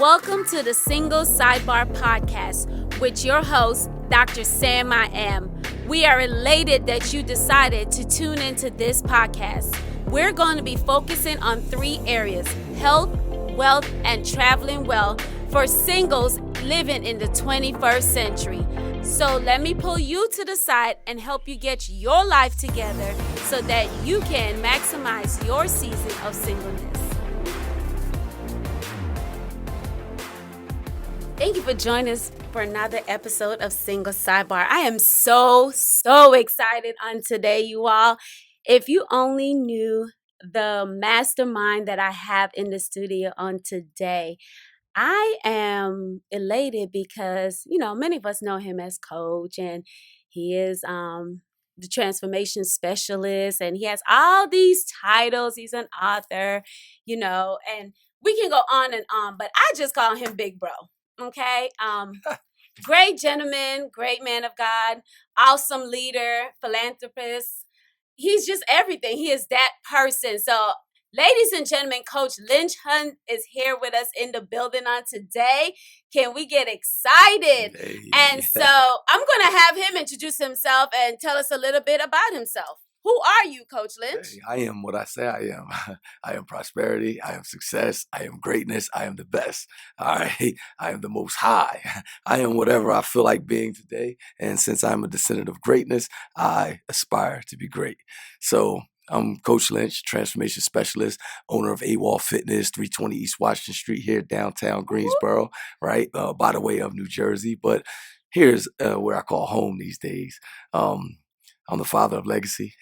Welcome to the Single Sidebar podcast with your host, Dr. Sam I Am. We are elated that you decided to tune into this podcast. We're going to be focusing on 3 areas: health, wealth, and traveling well for singles living in the 21st century. So let me pull you to the side and help you get your life together so that you can maximize your season of singleness. Thank you for joining us for another episode of Single Sidebar. I am so excited on today, you all. If you only knew the mastermind that I have in the studio on today, I am elated because, many of us know him as Coach, and he is the transformation specialist, and he has all these titles. He's an author, and we can go on and on, but I just call him Big Bro. Okay. Great gentleman, great man of God, awesome leader, philanthropist. He's just everything. He is that person. So, ladies and gentlemen, Coach Lynch is here with us in the building on today. Can we get excited? Hey. And so I'm going to have him introduce himself and tell us a little bit about himself. Who are you, Coach Lynch? Hey, I am what I say I am. I am prosperity. I am success. I am greatness. I am the best. All right. I am the most high. I am whatever I feel like being today. And since I'm a descendant of greatness, I aspire to be great. So I'm Coach Lynch, transformation specialist, owner of AWOL Fitness, 320 East Washington Street here, downtown Greensboro, right? By the way of New Jersey. But here's where I call home these days. I'm the father of Legacy.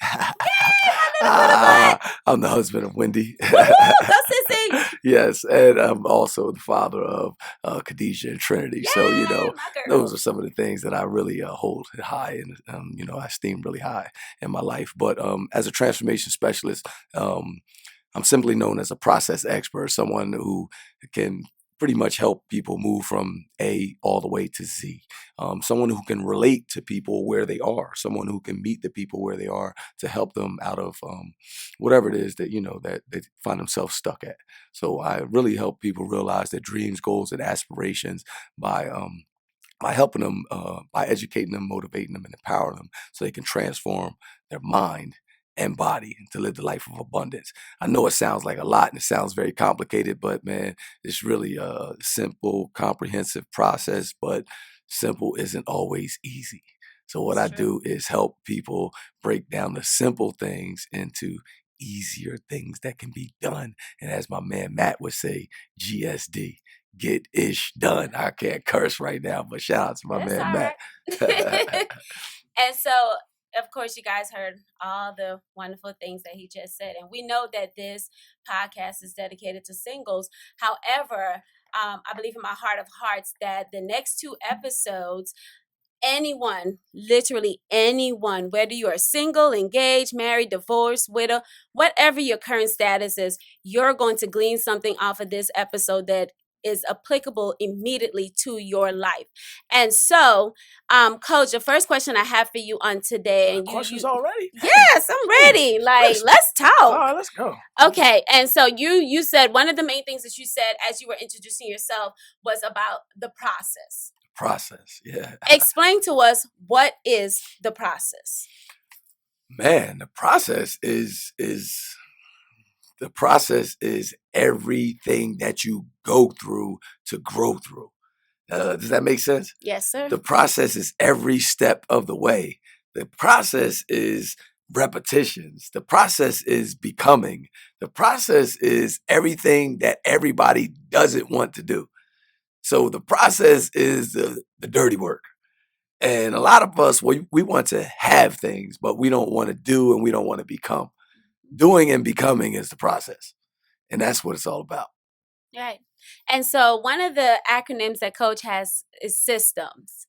I'm the husband of Wendy. Yes, and I'm also the father of Khadijah and Trinity. Yay, so, those are some of the things that I really hold high and, I esteem really high in my life. But as a transformation specialist, I'm simply known as a process expert, someone who can pretty much help people move from A all the way to Z. Someone who can relate to people where they are, someone who can meet the people where they are to help them out of whatever it is that, that they find themselves stuck at. So I really help people realize their dreams, goals, and aspirations by helping them, by educating them, motivating them, and empowering them so they can transform their mind and body to live the life of abundance. I know it sounds like a lot and it sounds very complicated, but man, it's really a simple, comprehensive process, but simple isn't always easy. So what I do is help people break down the simple things into easier things that can be done. And as my man Matt would say, GSD. Get ish done. I can't curse right now, but shout out to my man Matt. And so, of course, you guys heard all the wonderful things that he just said. And we know that this podcast is dedicated to singles. However, I believe in my heart of hearts that the next 2 episodes, anyone, literally anyone, whether you are single, engaged, married, divorced, widow, whatever your current status is, you're going to glean something off of this episode that is applicable immediately to your life. And so, Coach, the first question I have for you on today, and questions already? Yes, I'm ready. Let's talk. All right, let's go. Okay, and so you said one of the main things that you said as you were introducing yourself was about the process. Process, yeah. Explain to us, what is the process? Man, the process is everything that you go through to grow through. Does that make sense? Yes, sir. The process is every step of the way. The process is repetitions. The process is becoming. The process is everything that everybody doesn't want to do. So the process is the dirty work. And a lot of us, we want to have things, but we don't want to do and we don't want to become. Doing and becoming is the process. And that's what it's all about. Right. And so one of the acronyms that Coach has is systems.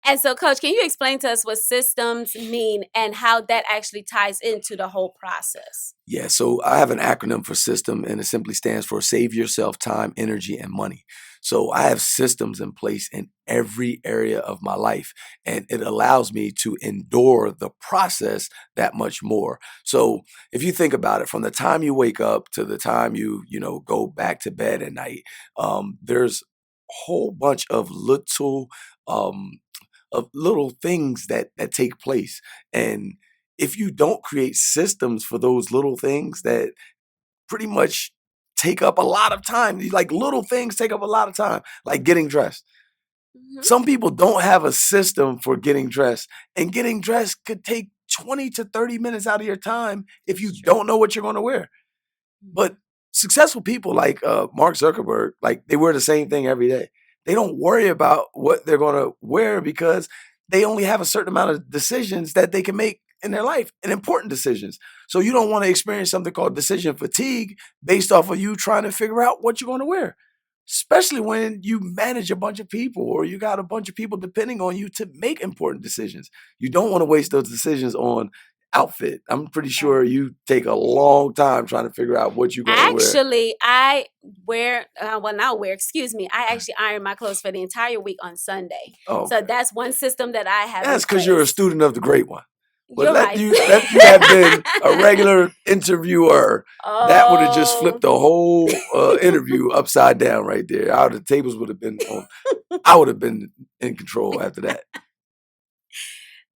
And so, Coach, can you explain to us what systems mean and how that actually ties into the whole process? Yeah, so I have an acronym for system, and it simply stands for Save Yourself Time, Energy, and Money. So I have systems in place in every area of my life, and it allows me to endure the process that much more. So if you think about it, from the time you wake up to the time you go back to bed at night, there's whole bunch of little things that take place. And if you don't create systems for those little things that pretty much take up a lot of time, like little things take up a lot of time, like getting dressed. Mhm. Some people don't have a system for getting dressed, and getting dressed could take 20 to 30 minutes out of your time if you It's true. don't know what you're going to wear. But Mhm. successful people like Mark Zuckerberg, like they wear the same thing every day. They don't worry about what they're going to wear because they only have a certain amount of decisions that they can make in their life and important decisions. So you don't want to experience something called decision fatigue based off of you trying to figure out what you're going to wear, especially when you manage a bunch of people or you got a bunch of people depending on you to make important decisions. You don't want to waste those decisions on outfit. I'm pretty Right. sure you take a long time trying to figure out what you're going to wear. Actually, I wear, well, not wear, excuse me. I actually iron my clothes for the entire week on Sunday. Oh, So okay. that's one system that I have in That's because you're a place. student of the great one. But You're right. let you have been a regular interviewer, that would have just Oh, flipped the whole interview upside down right there. The tables would have been on. I would have been in control after that.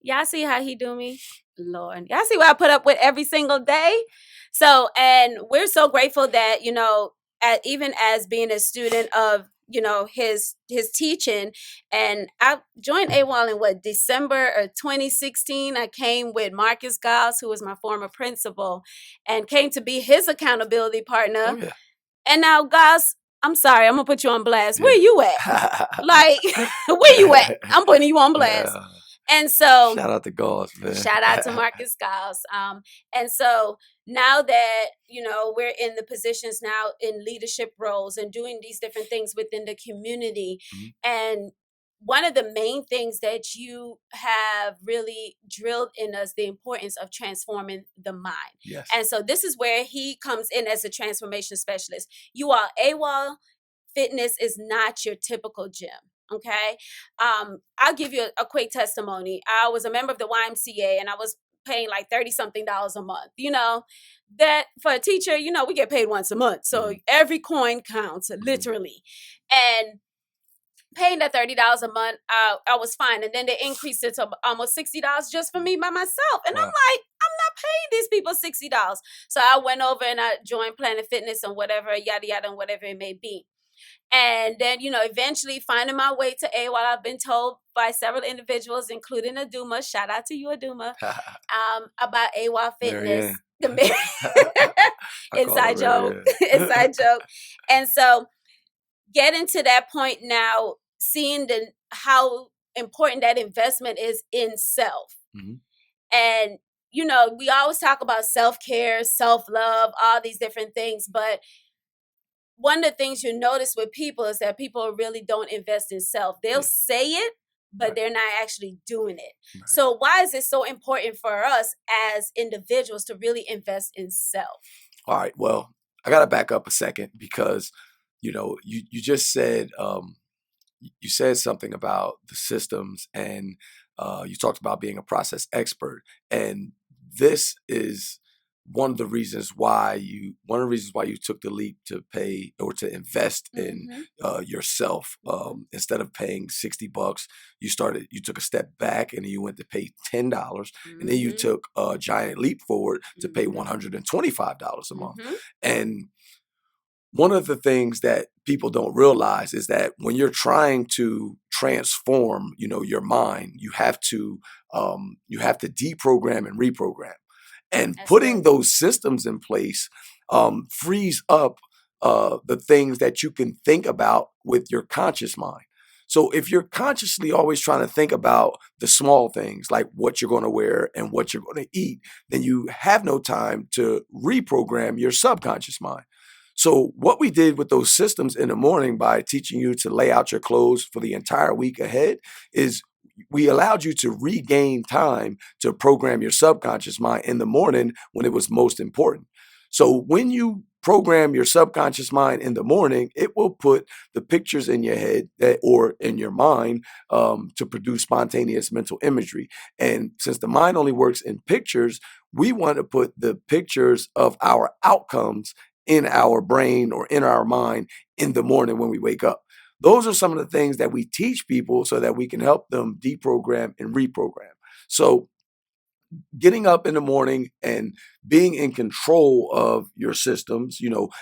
y'all see how he do me? Lord. Y'all see what I put up with every single day? So, and we're so grateful that, even as being a student of, his teaching, and I joined AWOL in December of 2016. I came with Marcus Giles, who was my former principal, and came to be his accountability Oh partner. yeah, And now, Giles, I'm sorry, I'm gonna put you on blast. Where yeah. you at? Like, where you at? I'm putting you on blast. Yeah. And so Shout out to Gauze, man. shout out to Marcus Giles. And so now that, we're in the positions now in leadership roles and doing these different things within the community. Mhm. And one of the main things that you have really drilled in us the importance of transforming the mind. Yes. And so this is where he comes in as a transformation specialist. You are AWOL Fitness is not your typical gym. Okay. I'll give you a quick testimony. I was a member of the YMCA and I was paying like 30 something dollars a month. That for a teacher, we get paid once a month. So Mhm. every coin counts, literally. And paying that $30 a month, I was fine. And then they increased it to almost $60 just for me by myself. And I'm Wow. like, I'm not paying these people $60. So I went over and I joined Planet Fitness and whatever, yada, yada, and whatever it may be. And then, eventually finding my way to AWOL, I've been told by several individuals, including Aduma, shout out to you, Aduma, about AWOL Marianne. Fitness. The I call her inside joke, Marianne. inside joke. And so getting to that point now, seeing how important that investment is in self. Mhm. And, we always talk about self-care, self-love, all these different things, but one of the things you notice with people is that people really don't invest in self. They'll Yeah. say it, but Right. they're not actually doing it. Right. So why is it so important for us as individuals to really invest in self? All right. Well, I got to back up a second because, you just said you said something about the systems and you talked about being a process expert, and this is one of the reasons why you took the leap to pay or to invest in Mm-hmm. yourself, Mm-hmm. instead of paying $60. You took a step back and you went to pay $10, and then you Mm-hmm. took a giant leap forward to pay Mm-hmm. $125 a month. Mm-hmm. And one of the things that people don't realize is that when you're trying to transform, your mind, you have to deprogram and reprogram. And That's putting good. those systems in place frees up the things that you can think about with your conscious mind. So if you're consciously always trying to think about the small things like what you're going to wear and what you're going to eat, then you have no time to reprogram your subconscious mind. So what we did with those systems in the morning by teaching you to lay out your clothes for the entire week ahead is we allowed you to regain time to program your subconscious mind in the morning when it was most important. So when you program your subconscious mind in the morning, it will put the pictures in your head or in your mind to produce spontaneous mental imagery. And since the mind only works in pictures, we want to put the pictures of our outcomes in our brain or in our mind in the morning when we wake up. those are some of the things that we teach people so that we can help them deprogram and reprogram. So getting up in the morning and being in control of your systems,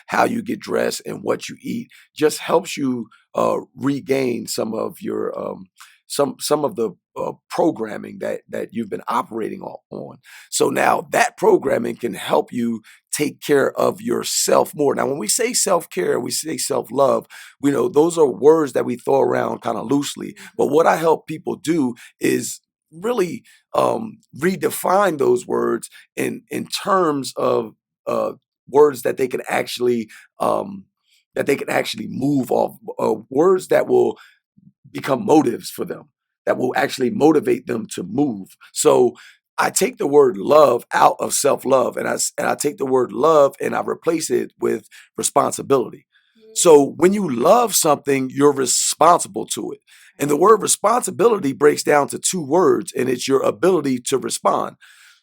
how you get dressed and what you eat, just helps you regain some of your some of the programming that you've been operating on. So now that programming can help you take care of yourself more. Now, when we say self-care, we say self-love, we know those are words that we throw around kind of loosely. But what I help people do is really redefine those words in terms of words that they can actually move off, words that will become motives for them, that will actually motivate them to move. So I take the word love out of self-love, and I take the word love and I replace it with responsibility. So when you love something, you're responsible to it. And the word responsibility breaks down to two words, and it's your ability to respond.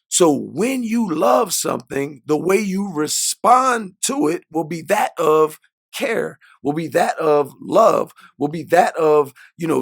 So when you love something, the way you respond to it will be that of care, will be that of love, will be that of,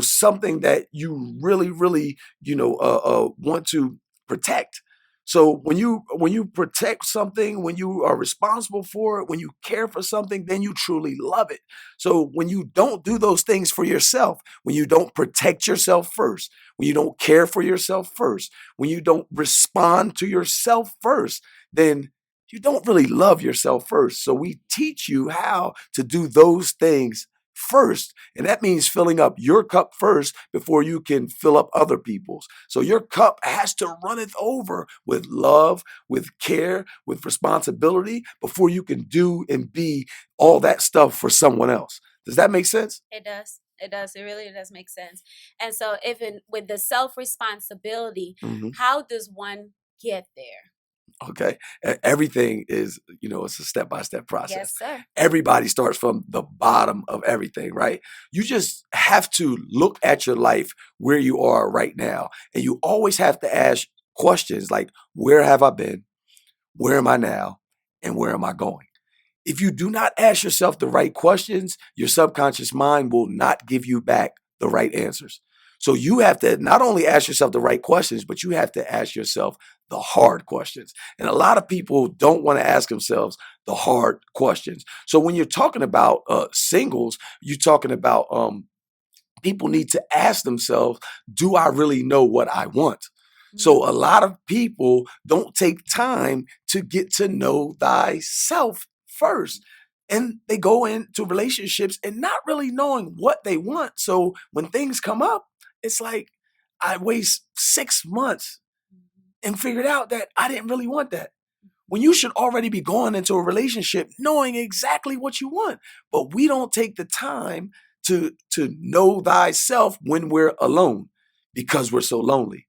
something that you really, really, want to protect. So when you protect something, when you are responsible for it, when you care for something, then you truly love it. So when you don't do those things for yourself, when you don't protect yourself first, when you don't care for yourself first, when you don't respond to yourself first, then you don't really love yourself first. So we teach you how to do those things first. And that means filling up your cup first before you can fill up other people's. So your cup has to runneth over with love, with care, with responsibility before you can do and be all that stuff for someone else. Does that make sense? It does. It does. It really does make sense. And so, even with the self responsibility, hmm how does one get there? Okay. Everything is, it's a step by step process. Yes, sir. Everybody starts from the bottom of everything, right? You just have to look at your life where you are right now. And you always have to ask questions like, where have I been? Where am I now? And where am I going? If you do not ask yourself the right questions, your subconscious mind will not give you back the right answers. So you have to not only ask yourself the right questions, but you have to ask yourself the hard questions. And a lot of people don't want to ask themselves the hard questions. So when you're talking about singles, you're talking about people need to ask themselves, do I really know what I want? So a lot of people don't take time to get to know thyself first. And they go into relationships and not really knowing what they want. So when things come up, it's like I waste 6 months and figured out that I didn't really want that. When you should already be going into a relationship knowing exactly what you want. But we don't take the time to know thyself when we're alone because we're so lonely.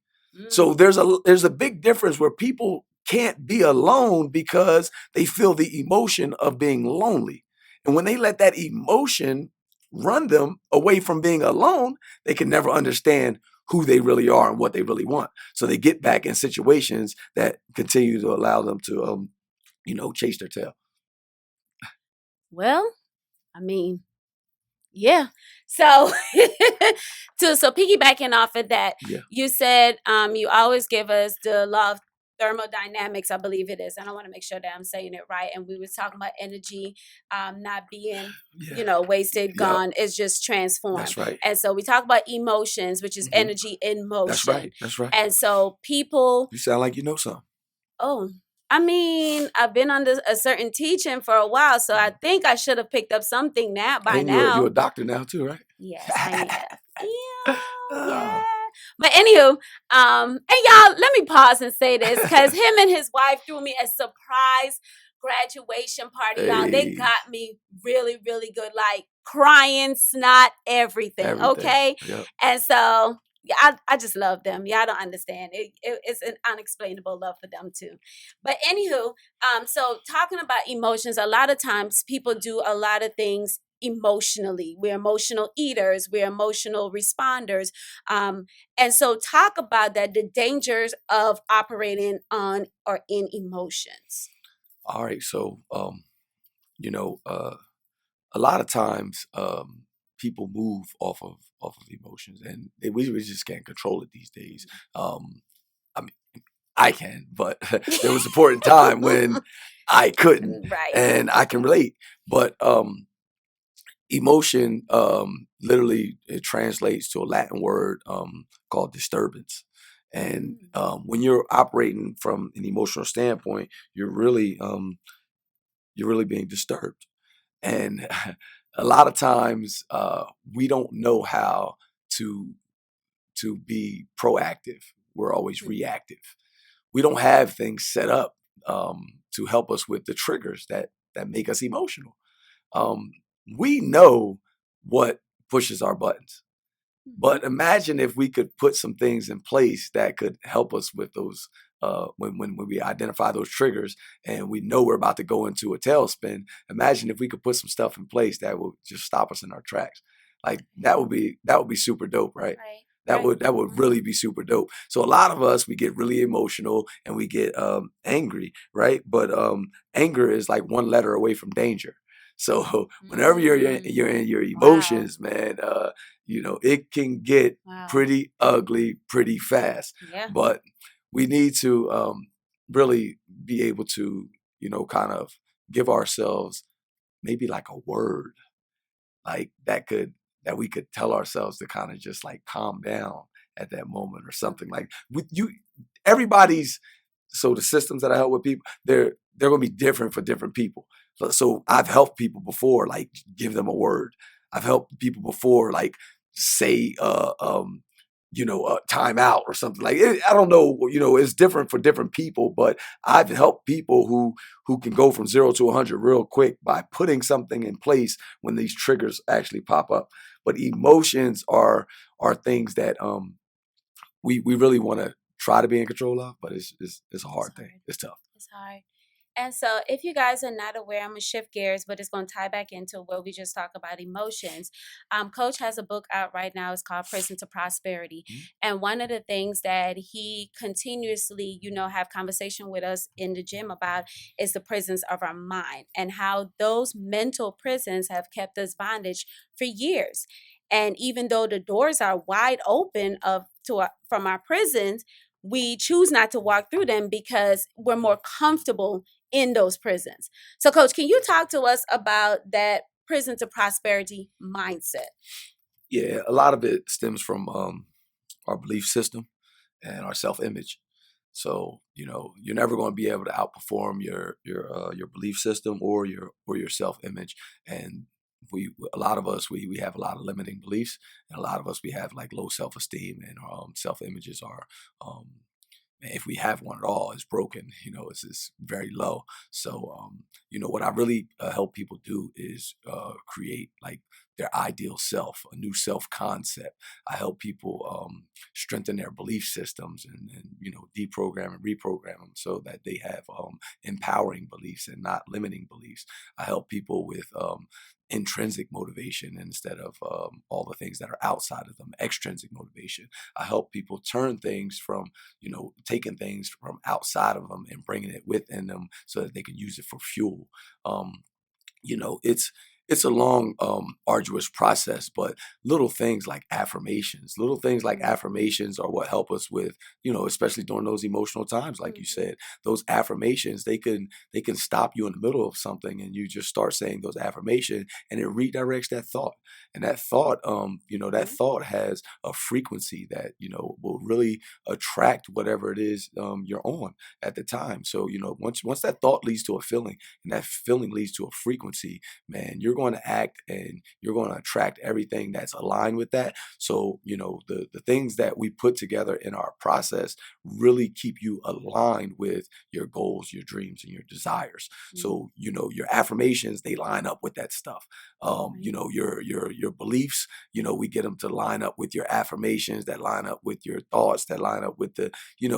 So there's a big difference where people can't be alone because they feel the emotion of being lonely. And when they let that emotion run them away from being alone, they can never understand who they really are and what they really want. So they get back in situations that continue to allow them to chase their tail. Well, I mean, yeah. So, so piggybacking off of that, Yeah. you said you always give us the law of thermodynamics, I believe it is, and I want to make sure that I'm saying it right. And we was talking about energy not being, Yeah. wasted, Yep. gone. It's just transformed. That's right. And so we talk about emotions, which is Mhm. energy in That's motion. right. That's right. And so people, You sound like you know something. oh, I mean, I've been under a certain teaching for a while, so I think I should have picked up something now by And you're now. a doctor now too, right? Yes, I am. Yeah. Oh. But anywho, and y'all, let me pause and say this because him and his wife threw me a surprise graduation party, y'all. They Hey, got me really, really good, like crying, snot, everything. everything. Okay. Yep. And so yeah, I just love them. Y'all don't understand. It's an unexplainable love for them too. But anywho, so talking about emotions, a lot of times people do a lot of things emotionally. We're emotional eaters, we're emotional responders. And so talk about that, the dangers of operating on or in emotions. All right. So, a lot of times, people move off of emotions, and we just can't control it these days. I mean, I can, but there was a point in time when I couldn't, Right. and I can relate. But emotion, literally, it translates to a Latin word called disturbance. And Mm. when you're operating from an emotional standpoint, you're really being disturbed. And a lot of times, we don't know how to be proactive. We're always Mm. reactive. We don't have things set up to help us with the triggers that make us emotional. Um, we know what pushes our buttons, Mhm. but imagine if we could put some things in place that could help us with those. When we identify those triggers and we know we're about to go into a tailspin, imagine if we could put some stuff in place that would just stop us in our tracks. Like that would be super dope, right? Right. That Right. would that would really be super dope. So a lot of us, we get really emotional and we get angry, right? But anger is like one letter away from danger. So whenever you're in your Wow. emotions, man, it can get Wow. pretty ugly pretty fast. Yeah. But we need to really be able to, kind of give ourselves maybe like a word, like that we could tell ourselves to kind of just like calm down at that moment or something. Like with you, everybody's, so the systems that I help with people, they're going to be different for different people. So I've helped people before, like give them a word. I've helped people before, like say, time out or something like it. I don't know, it's different for different people, but I've helped people who can go from 0 to 100 real quick by putting something in place when these triggers actually pop up. But emotions are things that we really want to try to be in control of, but it's a It's hard thing. hard. It's tough. It's hard. And so, if you guys are not aware, I'm gonna shift gears, but it's gonna tie back into what we just talked about emotions. Coach has a book out right now. It's called Prison to Prosperity, Mhm. and one of the things that he continuously, have conversation with us in the gym about is the prisons of our mind and how those mental prisons have kept us bondage for years. And even though the doors are wide open from our prisons, we choose not to walk through them because we're more comfortable in those prisons. So, Coach, can you talk to us about that prison to prosperity mindset? Yeah, a lot of it stems from our belief system and our self-image. So you're never going to be able to outperform your belief system or your self-image. And a lot of us, we have a lot of limiting beliefs, and a lot of us, we have like low self-esteem, and self-images are um, if we have one at all, is broken. It's very low. So, what I really help people do is create like their ideal self, a new self concept. I help people strengthen their belief systems and deprogram and reprogram them so that they have empowering beliefs and not limiting beliefs. I help people with intrinsic motivation instead of all the things that are outside of them, extrinsic motivation. I help people turn things from taking things from outside of them and bringing it within them so that they can use it for fuel. Um, it's a long, arduous process, but little things like Mhm. affirmations are what help us with, especially during those emotional times, like you Mhm. said, those affirmations, they can stop you in the middle of something and you just start saying those affirmations and it redirects that thought. And that Mhm. thought has a frequency that, will really attract whatever it is, you're on at the time. So, once that thought leads to a feeling, and that feeling leads to a frequency, man, you're going to act and you're going to attract everything that's aligned with that. So, the things that we put together in our process really keep you aligned with your goals, your dreams, and your desires. Mhm. So, your affirmations, they line up with that stuff. Right. Your beliefs, we get them to line up with your affirmations, that line up with your thoughts, that line up with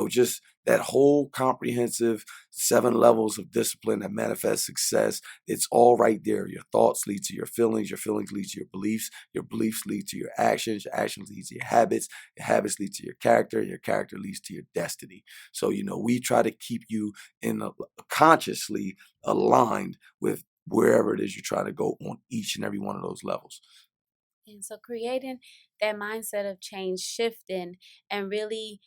just that whole comprehensive 7 levels of discipline that manifest success. It's all right there. Your thoughts lead to your feelings lead to your beliefs lead to your actions lead to your habits lead to your character leads to your destiny. So, we try to keep you consciously aligned with wherever it is you're trying to go on each and every one of those levels. And so creating that mindset of change, shifting, and really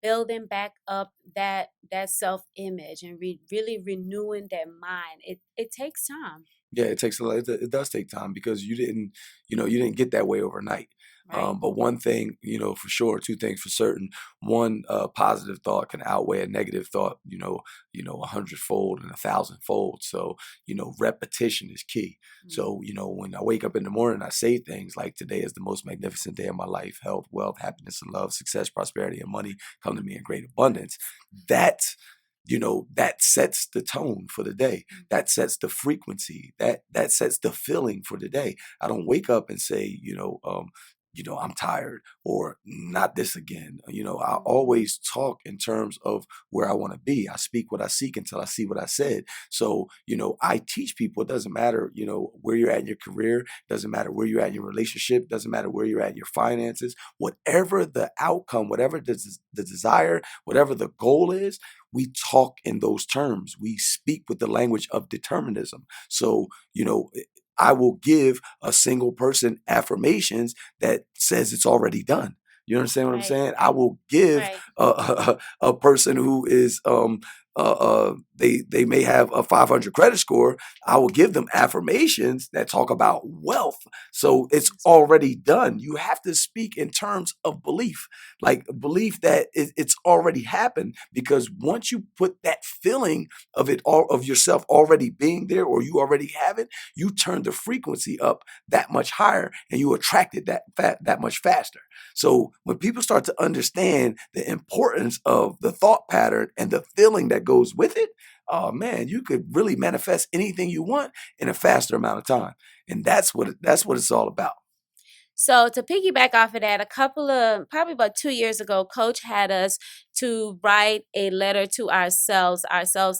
building back up that self image and really renewing that mind. It takes time, Yeah, it takes a lot. It does take time because you didn't get that way overnight. right? But one thing, for sure, two things for certain. One, positive thought can outweigh a negative thought, 100-fold and 1,000-fold. So, repetition is key. Mm. So, when I wake up in the morning, I say things like, "Today is the most magnificent day of my life. Health, wealth, happiness, and love, success, prosperity, and money come to me in great abundance." That that sets the tone for the day. That sets the frequency. That sets the feeling for the day. I don't wake up and say, I'm tired or not this again. I Mhm. always talk in terms of where I want to be. I speak what I seek until I see what I said. So, I teach people it doesn't matter, where you're at in your career, doesn't matter where you're at in your relationship, doesn't matter where you're at in your finances, whatever the outcome, whatever the desire, whatever the goal is, we talk in those terms. We speak with the language of determinism. So, I will give a single person affirmations that says it's already done. You understand what I'm Right, saying? I will give right. a person who is they may have a 500 credit score. I will give them affirmations that talk about wealth. So it's That's right. already done. You have to speak in terms of belief, like belief that it's already happened. Because once you put that feeling of it all of yourself already being there, or you already have it, you turn the frequency up that much higher, and you attract it that much faster. So when people start to understand the importance of the thought pattern and the feeling that goes with it, oh man, you could really manifest anything you want in a faster amount of time. And that's what it's all about. So to piggyback off of that, a couple of probably about 2 years ago, Coach had us to write a letter to ourselves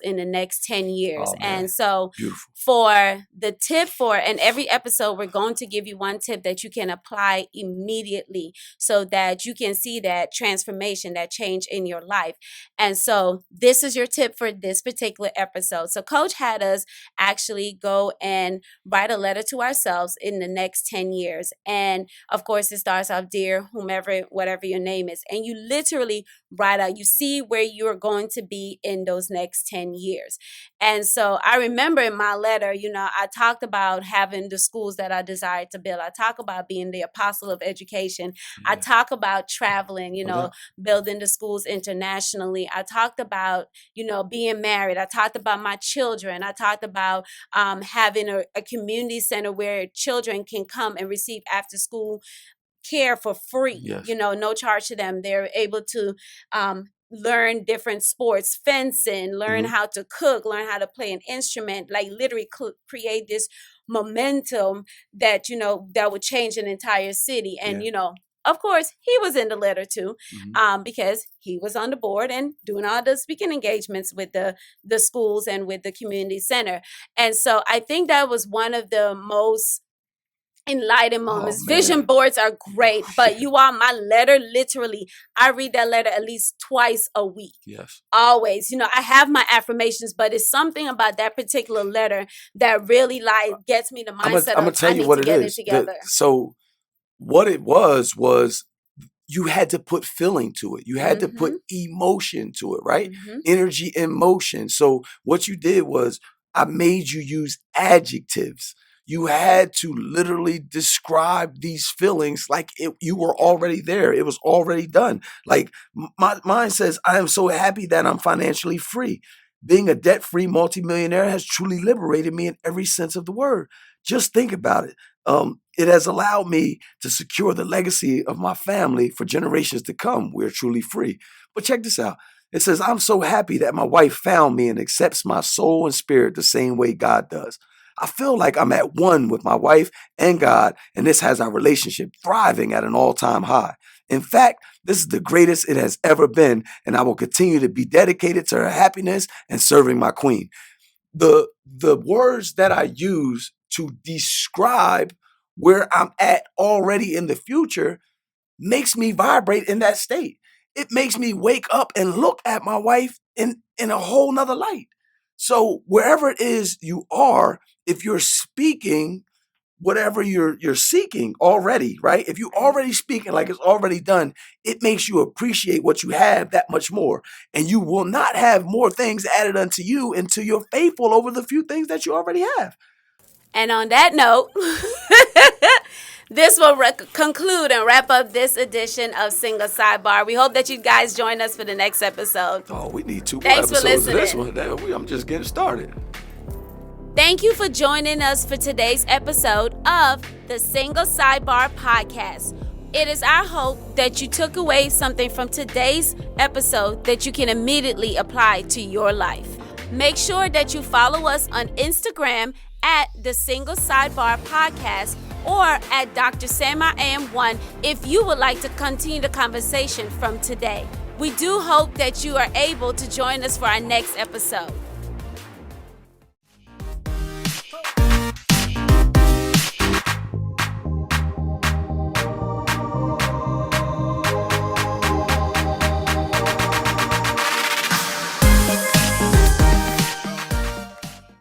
in the next 10 years. Oh man, And so beautiful. for the tip for and every episode, we're going to give you one tip that you can apply immediately so that you can see that transformation, that change in your life. And so this is your tip for this particular episode. So Coach had us actually go and write a letter to ourselves in the next 10 years. And of course, it starts off, dear, whomever, whatever your name is. And you literally write out, you see where you're going to be in those next 10 years. And so I remember in my letter, I talked about having the schools that I desired to build. I talk about being the apostle of education. I Yeah, talk about traveling, no doubt. building the schools internationally. I talked about, being married. I talked about my children. I talked about having a community center where children can come and receive after school care for free, Yes. no charge to them. They're able to learn different sports, fencing, learn Hmm. how to cook, learn how to play an instrument, like literally create this momentum that would change an entire city. And, Yeah. of course, he was in the letter too, Hmm. because he was on the board and doing all the speaking engagements with the schools and with the community center. And so I think that was one of the most enlightened Oh moments. Vision man. boards are great, but Yeah. you all, my letter, literally, I read that letter at least twice a week. Yes. Always, I have my affirmations, but it's something about that particular letter that really like gets me the mindset I'm gonna of tell I you need what to it get it is. together. So what it was you had to put feeling to it. You had to put Mm-hmm. emotion to it, right? Mm-hmm. Energy and motion. So what you did was I made you use adjectives. You had to literally describe these feelings like you were Yep. already there. It was already done. Like my mine says, I am so happy that I'm financially free. Being a debt-free multimillionaire has truly liberated me in every sense of the word. Just think about it. It has allowed me to secure the legacy of my family for generations to come. We're truly free. But check this out. It says, I'm so happy that my wife found me and accepts my soul and spirit the same way God does. I feel like I'm at one with my wife and God, and this has our relationship thriving at an all time high. In fact, this is the greatest it has ever been, and I will continue to be dedicated to her happiness and serving my queen. The words that I use to describe where I'm at already in the future makes me vibrate in that state. It makes me wake up and look at my wife in a whole nother light. So wherever it is you are, if you're speaking whatever you're seeking already, right? If you're already speaking like it's already done, it makes you appreciate what you have that much more. And you will not have more things added unto you until you're faithful over the few things that you already have. And on that note, this will conclude and wrap up this edition of Single Sidebar. We hope that you guys join us for the next episode. Oh, we need 2 more Thanks for episodes of this listening. one. I'm just getting started. Thank you for joining us for today's episode of the Single Sidebar Podcast. It is our hope that you took away something from today's episode that you can immediately apply to your life. Make sure that you follow us on Instagram at the Single Sidebar Podcast or at Dr. Sama AM1 if you would like to continue the conversation from today. We do hope that you are able to join us for our next episode.